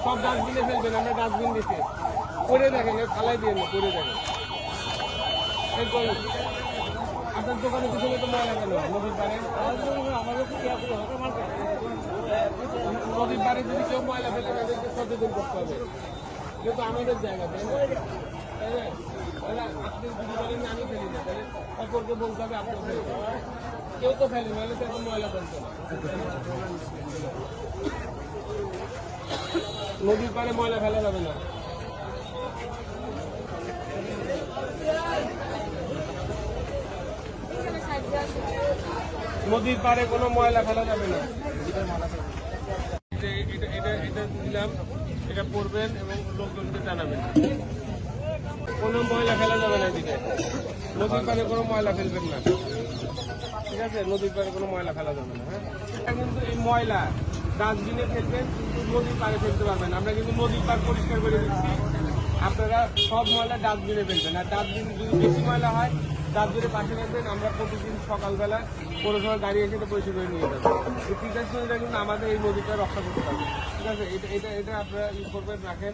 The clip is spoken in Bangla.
সব ডাস্টবিনে ফেলবেন, আমরা ডাস্টবিন দিচ্ছি। করে দেখেন, ফালাই দিয়ে করে দেখেন। আপনার দোকানে পিছনে তো ময়লা কেন? নদীর পাড়ে নদীর পাড়ে যদি কেউ ময়লা ফেলে তাদেরকে সচেতন করতে হবে। কিন্তু আমাদের জায়গা তাই না? আপনি যদি বলেন আমি ফেলি না, তাহলে অপরকে বলতে হবে আপনি ফেলি। কেউ তো ফেলে নাহলে তো এত ময়লা ফেলতো না। নদীর পাড়ে ময়লা ফেলা যাবে না। নদীর পাড়ে কোনো ময়লা ফেলা যাবে না। এটা দিলাম, এটা পড়বেন এবং লোকজনকে জানাবেন। কোনো ময়লা ফেলা যাবে না এদিকে। নদীর পাড়ে কোনো ময়লা ফেলবেন না, ঠিক আছে? নদীর পাড়ে কোনো ময়লা ফেলা যাবে না। হ্যাঁ, কিন্তু এই ময়লা ডাস্টবিনে ফেলবেন, কিন্তু নদীর পাড়ে ফেলতে পারবেন। আমরা কিন্তু নদীর পাড় পরিষ্কার করে দিচ্ছি, আপনারা সব ময়লা ডাস্টবিনে ফেলবেন। আর ডাস্টবিন যদি বেশি ময়লা হয় ডাস্টবিনের পাশে রাখবেন। আমরা প্রতিদিন সকালবেলা পৌরসভার গাড়ি এসে এটা পরিষ্কার করে নিয়ে যাবেন। এই প্রিকশনটা কিন্তু আমাদের এই নদীটা রক্ষা করতে হবে, ঠিক আছে? এটা আপনারা ই করবেন, রাখেন।